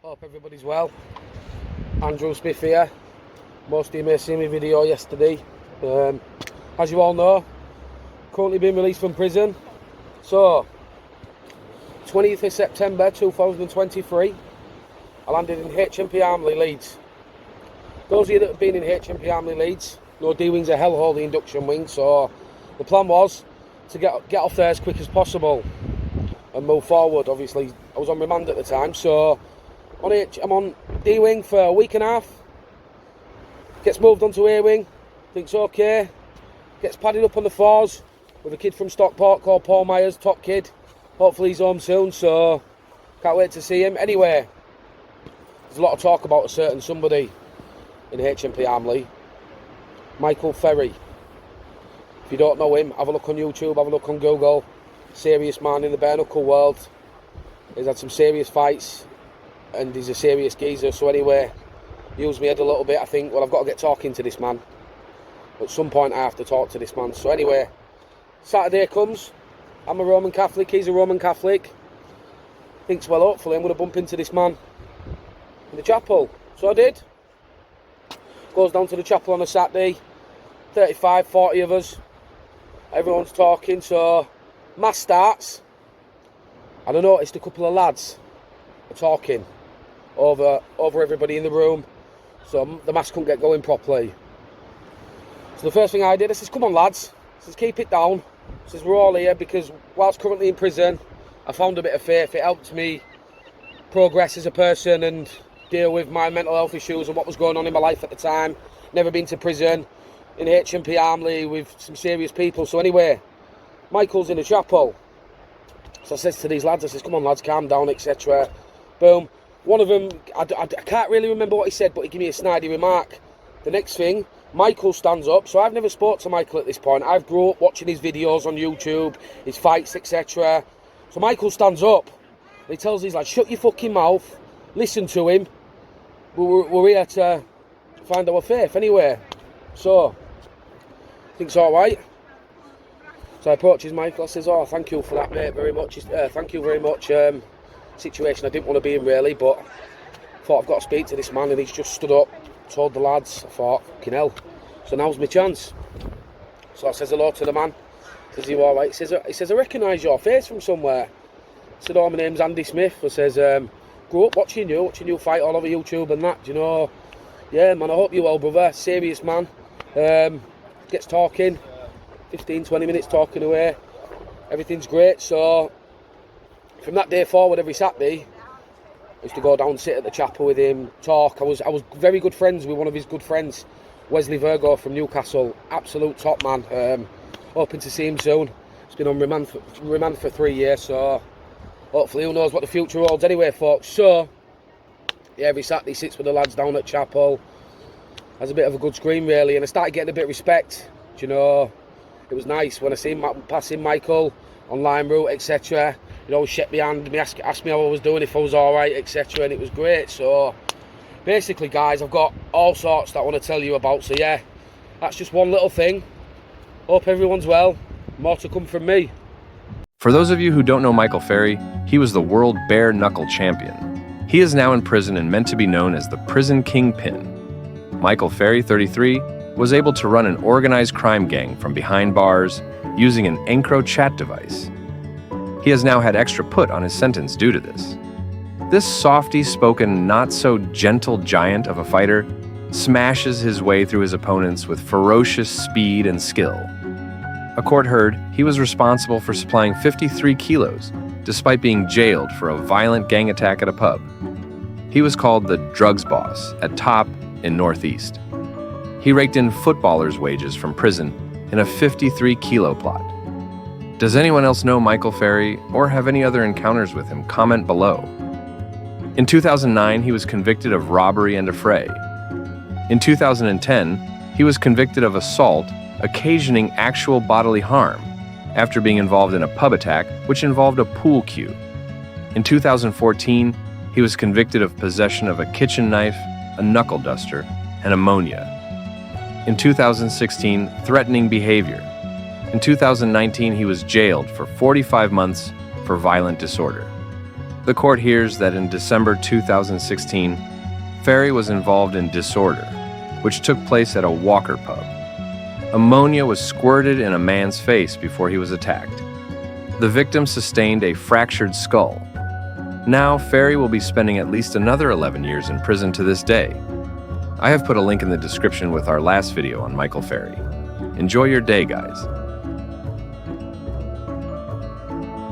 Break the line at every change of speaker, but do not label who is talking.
Hope everybody's well. Andrew Smith here. Most of you may have seen my video yesterday. As you all know, currently being released from prison. So, 20th of September 2023, I landed in HMP Armley, Leeds. Those of you that have been in HMP Armley, Leeds, know D-Wing's a hellhole, the induction wing, so the plan was to get off there as quick as possible and move forward. Obviously, I was on remand at the time, so I'm on D-Wing for a week and a half. Gets moved onto A-Wing, thinks okay. Gets padded up on the fours with a kid from Stockport called Paul Myers, top kid. Hopefully he's home soon, so can't wait to see him. Anyway, there's a lot of talk about a certain somebody in HMP Armley, Michael Ferry. If you don't know him, have a look on YouTube, have a look on Google. Serious man in the bare knuckle world. He's had some serious fights and he's a serious geezer. So anyway, used my head a little bit. I think, well, I've got to get talking to this man. At some point I have to talk to this man. So anyway, Saturday comes. I'm a Roman Catholic, he's a Roman Catholic. Thinks, well, hopefully I'm going to bump into this man in the chapel. So I did. Goes down to the chapel on a Saturday. 35, 40 of us. Everyone's talking, so Mass starts. And I noticed a couple of lads are talking over everybody in the room. So the Mass couldn't get going properly. So the first thing I did, I says, come on lads. I says, keep it down. I says, we're all here because whilst currently in prison, I found a bit of faith. It helped me progress as a person and deal with my mental health issues and what was going on in my life at the time. Never been to prison, in HMP Armley with some serious people. So anyway, Michael's in the chapel. So I says to these lads, I says, come on lads, calm down, etc. Boom. One of them, I can't really remember what he said, but he gave me a snidey remark. The next thing, Michael stands up. So I've never spoke to Michael at this point. I've grew up watching his videos on YouTube, his fights, etc. So Michael stands up and he tells these lads, shut your fucking mouth, listen to him. We're here to find our faith anyway. So, I think it's alright. So I approaches Michael, I says, oh, thank you for that, mate, very much. Thank you very much. Situation I didn't want to be in, really, but I thought I've got to speak to this man, and he's just stood up, told the lads. I thought, fucking hell. So now's my chance. So I says hello to the man. Says, you alright? He says, I recognise your face from somewhere. I said, oh, my name's Andy Smith. I says, grew up watching you fight all over YouTube and that, do you know? Yeah, man, I hope you're well, brother. Serious man. Gets talking. 15, 20 minutes talking away. Everything's great. So, from that day forward, every Saturday, I used to go down, sit at the chapel with him, talk. I was very good friends with one of his good friends, Wesley Virgo from Newcastle. Absolute top man. Hoping to see him soon. He's been on remand for 3 years, so hopefully who knows what the future holds anyway, folks. So, yeah, every Saturday sits with the lads down at chapel. Has a bit of a good scream, really, and I started getting a bit of respect. Do you know, it was nice when I seen passing Michael on line route, etc. He'd always shake my hand, ask me how I was doing, if I was alright, etc. And it was great. So, basically, guys, I've got all sorts that I want to tell you about. So, yeah, that's just one little thing. Hope everyone's well. More to come from me.
For those of you who don't know Michael Ferry, he was the world bare knuckle champion. He is now in prison and meant to be known as the prison kingpin. Michael Ferry, 33, was able to run an organized crime gang from behind bars using an Encro chat device. He has now had extra put on his sentence due to this. This softy-spoken, not-so-gentle giant of a fighter smashes his way through his opponents with ferocious speed and skill. A court heard he was responsible for supplying 53 kilos, despite being jailed for a violent gang attack at a pub. He was called the drugs boss at Top in Northeast. He raked in footballers' wages from prison in a 53-kilo plot. Does anyone else know Michael Ferry or have any other encounters with him? Comment below. In 2009, he was convicted of robbery and affray. In 2010, he was convicted of assault occasioning actual bodily harm after being involved in a pub attack which involved a pool cue. In 2014, he was convicted of possession of a kitchen knife, a knuckle duster, and ammonia. In 2016, threatening behavior. In 2019, he was jailed for 45 months for violent disorder. The court hears that in December 2016, Ferry was involved in disorder, which took place at a Walker pub. Ammonia was squirted in a man's face before he was attacked. The victim sustained a fractured skull. Now, Ferry will be spending at least another 11 years in prison to this day. I have put a link in the description with our last video on Michael Ferry. Enjoy your day, guys.